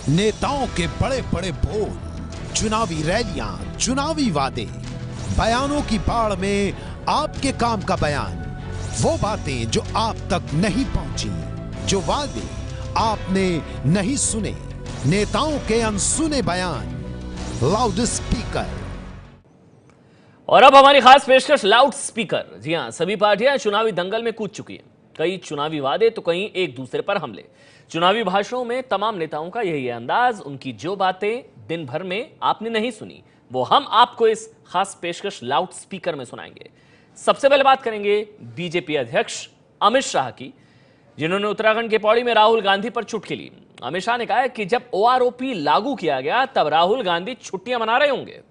नेताओं के बड़े बड़े बोल, चुनावी रैलियां, चुनावी वादे, बयानों की बाढ़ में आपके काम का बयान, वो बातें जो आप तक नहीं पहुंची, जो वादे आपने नहीं सुने, नेताओं के अनसुने बयान, लाउड स्पीकर। और अब हमारी खास पेशकश लाउड स्पीकर। जी हां, सभी पार्टियां चुनावी दंगल में कूद चुकी हैं। कई चुनावी वादे तो कहीं एक दूसरे पर हमले। चुनावी भाषणों में तमाम नेताओं का यही अंदाज, उनकी जो बातें दिन भर में आपने नहीं सुनी वो हम आपको इस खास पेशकश लाउड स्पीकर में सुनाएंगे। सबसे पहले बात करेंगे बीजेपी अध्यक्ष अमित शाह की, जिन्होंने उत्तराखंड के पौड़ी में राहुल गांधी पर चुटकी ली। अमित शाह ने कहा कि जब ओआरओपी लागू किया गया तब राहुल गांधी छुट्टियां मना रहे होंगे।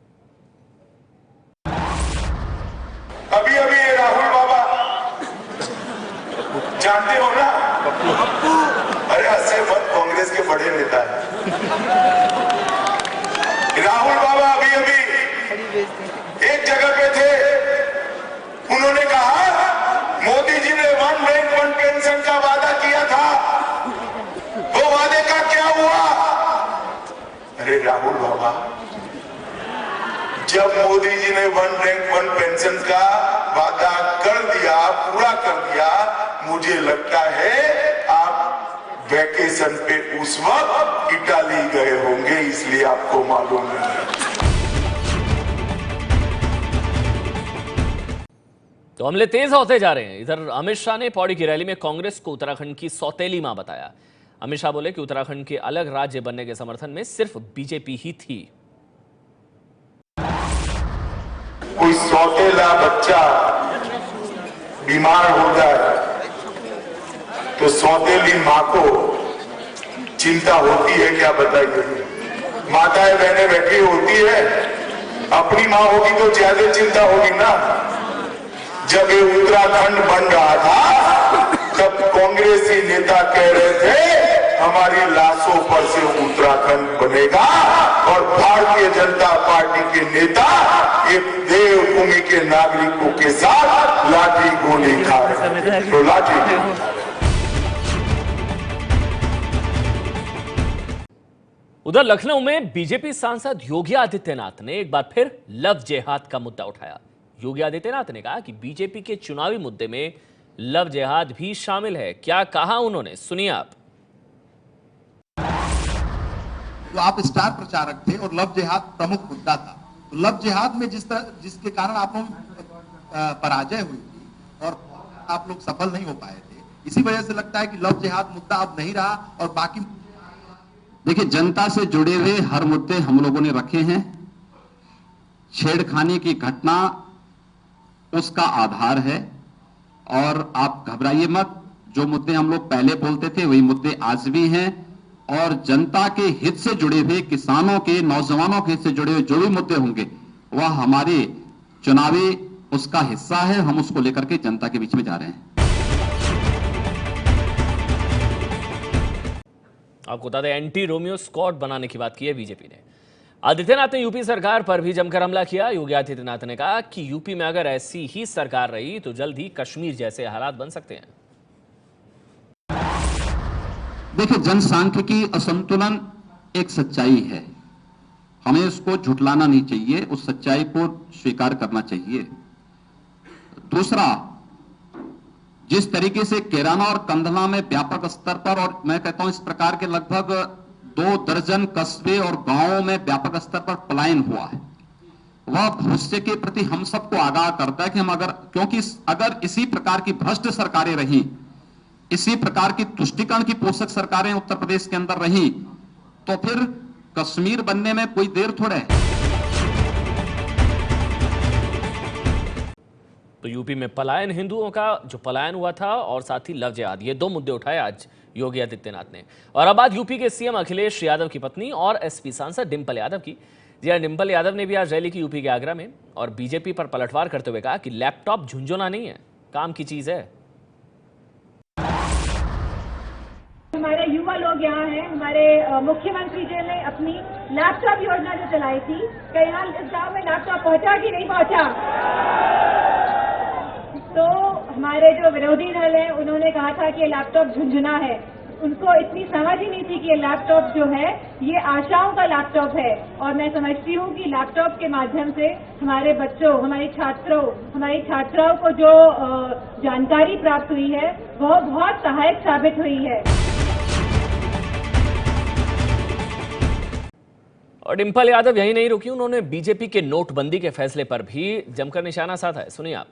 अभी अभी राहुल बाबा जानते हो ना, अरे ऐसे मत, कांग्रेस के बड़े नेता है। राहुल बाबा अभी अभी एक जगह पे थे, उन्होंने कहा मोदी जी ने 1 रैंक 1 पेंशन का वादा किया था, वो वादे का क्या हुआ? अरे राहुल बाबा, जब मोदी जी ने 1 रैंक 1 पेंशन का वादा कर दिया, पूरा कर दिया, मुझे लगता है आप वैकेशन पे उस वक्त इटाली गए होंगे, इसलिए आपको मालूम नहीं। तो हमले तेज होते जा रहे हैं। इधर अमित शाह ने पौड़ी की रैली में कांग्रेस को उत्तराखंड की सौतेली मां बताया। अमित शाह बोले कि उत्तराखंड के अलग राज्य बनने के समर्थन में सिर्फ बीजेपी ही थी। कोई सौतेला बच्चा बीमार हो जाए तो सौतेली माँ को चिंता होती है क्या, बताइए? माताएं बहनें बैठी होती है, अपनी माँ होगी तो ज्यादा चिंता होगी ना। जब ये उत्तराखंड बन रहा था तब कांग्रेसी नेता कह रहे थे हमारी लाशों पर से उत्तराखंड बनेगा, और भारतीय जनता पार्टी के नेता एक देवभूमि के नागरिकों के साथ लाठी गोली खा रहे, तो लाठी। उधर लखनऊ में बीजेपी सांसद योगी आदित्यनाथ ने एक बार फिर लव जिहाद का मुद्दा उठाया। योगी आदित्यनाथ ने कहा कि बीजेपी के चुनावी मुद्दे में लव जिहाद भी शामिल है। क्या कहा उन्होंने, सुनिए आप। तो आप स्टार प्रचारक थे और लव जिहाद प्रमुख मुद्दा था। तो लव जिहाद में जिसके कारण आप लोग पराजय हुई थी और आप लोग सफल नहीं हो पाए थे, इसी वजह से लगता है कि लव जिहाद मुद्दा अब नहीं रहा। और बाकी देखिए, जनता से जुड़े हुए हर मुद्दे हम लोगों ने रखे हैं। छेड़खानी की घटना उसका आधार है, और आप घबराइए मत। जो मुद्दे हम लोग पहले बोलते थे वही मुद्दे आज भी हैं, और जनता के हित से जुड़े हुए, किसानों के, नौजवानों के हित से जुड़े हुए जो भी मुद्दे होंगे वह हमारे चुनावी उसका हिस्सा है। हम उसको लेकर के जनता के बीच में जा रहे हैं। आपको बता दें, एंटी रोमियो स्क्वाड बनाने की बात की है बीजेपी ने। आदित्यनाथ ने यूपी सरकार पर भी जमकर हमला किया। योगी आदित्यनाथ ने कहा कि यूपी में अगर ऐसी ही सरकार रही तो जल्द ही कश्मीर जैसे हालात बन सकते हैं। देखिए, जनसांख्यिकी असंतुलन एक सच्चाई है, हमें उसको झुटलाना नहीं चाहिए, उस सच्चाई को स्वीकार करना चाहिए। दूसरा, जिस तरीके से कैराना और कंधला में व्यापक स्तर पर, और मैं कहता हूं इस प्रकार के लगभग 2 दर्जन कस्बे और गांवों में व्यापक स्तर पर पलायन हुआ है, वह भविष्य के प्रति हम सबको आगाह करता है कि हम क्योंकि अगर इसी प्रकार की भ्रष्ट सरकारें रही, इसी प्रकार की तुष्टीकरण की पोषक सरकारें उत्तर प्रदेश के अंदर रही, तो फिर कश्मीर बनने में कोई देर थोड़े है। तो यूपी में पलायन, हिंदुओं का जो पलायन हुआ था, और साथ ही लव जिहाद, ये 2 मुद्दे उठाए आज योगी आदित्यनाथ ने। और अब बात यूपी के सीएम अखिलेश यादव की पत्नी और एसपी सांसद डिंपल यादव की। जी हां, डिंपल यादव ने भी आज रैली की यूपी के आगरा में, और बीजेपी पर पलटवार करते हुए कहा कि लैपटॉप झुंझुना नहीं है, काम की चीज है। हमारे युवा लोग यहाँ हैं, हमारे मुख्यमंत्री जी ने अपनी लैपटॉप योजना जो चलाई थी, कई हाल इस गाँव में लैपटॉप पहुंचा कि नहीं पहुंचा? तो हमारे जो विरोधी दल है उन्होंने कहा था कि ये लैपटॉप झुंझुना है, उनको इतनी समझ ही नहीं थी कि ये लैपटॉप जो है ये आशाओं का लैपटॉप है। और मैं समझती हूँ कि लैपटॉप के माध्यम से हमारे बच्चों, हमारी छात्राओं को जो जानकारी प्राप्त हुई है वह बहुत सहायक साबित हुई है। और डिंपल यादव यही नहीं रुकी, उन्होंने बीजेपी के नोटबंदी के फैसले पर भी जमकर निशाना साधा है। सुनिए आप।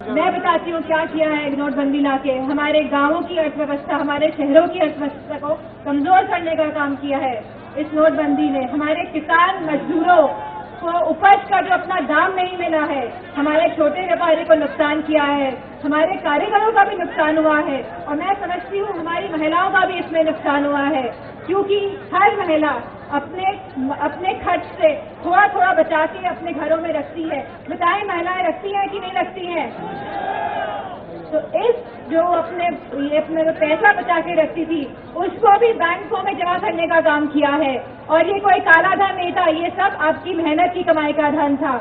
मैं बताती हूँ क्या किया है नोटबंदी लाके। हमारे गांवों की अर्थव्यवस्था, हमारे शहरों की अर्थव्यवस्था को कमजोर करने का काम किया है इस नोटबंदी ने। हमारे किसान मजदूरों को उपज का जो अपना दाम नहीं मिला है, हमारे छोटे व्यापारी को नुकसान किया है, हमारे कारीगरों का भी नुकसान हुआ है और मैं समझती हूँ हमारी महिलाओं का भी इसमें नुकसान हुआ है, क्योंकि हर महिला अपने खर्च से थोड़ा थोड़ा बचा के अपने घरों में रखती है। बताएं महिलाएं रखती हैं कि नहीं रखती हैं? तो इस जो अपने जो पैसा बचा के रखती थी उसको भी बैंकों में जमा करने का काम किया है। और ये कोई काला धन नहीं था, ये सब आपकी मेहनत की कमाई का धन था।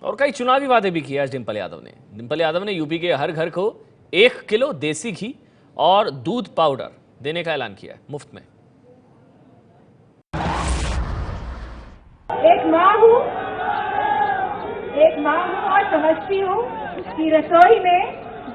और कई चुनावी वादे भी किए आज डिंपल यादव ने। डिंपल यादव ने यूपी के हर घर को 1 किलो देसी घी और दूध पाउडर देने का ऐलान किया है मुफ्त में। एक माँ हूँ और समझती हूँ कि रसोई में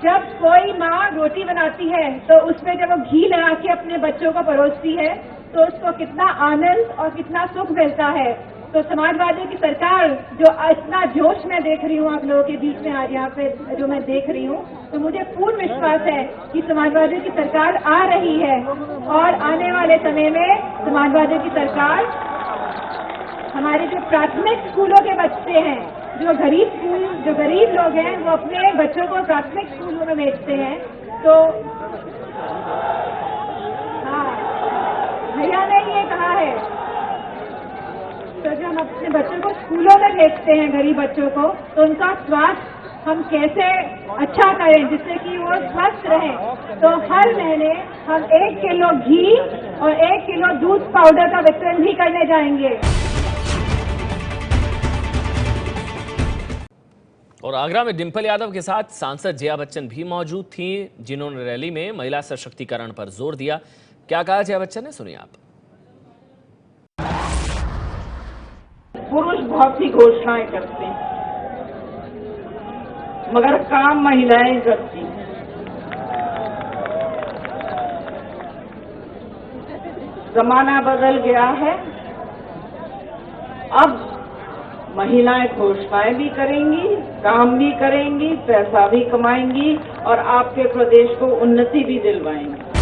जब कोई माँ रोटी बनाती है तो उसमें जब वो घी लगा के अपने बच्चों को परोसती है तो उसको कितना आनंद और कितना सुख मिलता है। तो समाजवादियों की सरकार जो इतना जोश में देख रही हूँ आप लोगों के बीच में आज यहाँ पे जो मैं देख रही हूँ, तो मुझे पूर्ण विश्वास है कि समाजवादियों की सरकार आ रही है और आने वाले समय में समाजवादियों की सरकार हमारे जो प्राथमिक स्कूलों के बच्चे हैं, जो गरीब लोग हैं, वो अपने बच्चों को प्राथमिक स्कूलों में भेजते हैं। तो हाँ, भैया ने ये कहा है, तो जो हम अपने बच्चों को स्कूलों में भेजते हैं, गरीब बच्चों को, तो उनका स्वास्थ्य हम कैसे अच्छा करें जिससे कि वो स्वस्थ रहें। तो हर महीने हम 1 किलो घी और 1 किलो दूध पाउडर का वितरण भी करने जाएंगे। और आगरा में डिंपल यादव के साथ सांसद जया बच्चन भी मौजूद थी, जिन्होंने रैली में महिला सशक्तिकरण पर जोर दिया। क्या कहा जया बच्चन ने, सुनिए आप। पुरुष बहुत सी घोषणाएं करते हैं मगर काम महिलाएं करती हैं। जमाना बदल गया है, अब महिलाएं घोषणाएं भी करेंगी, काम भी करेंगी, पैसा भी कमाएंगी और आपके प्रदेश को उन्नति भी दिलवाएंगी।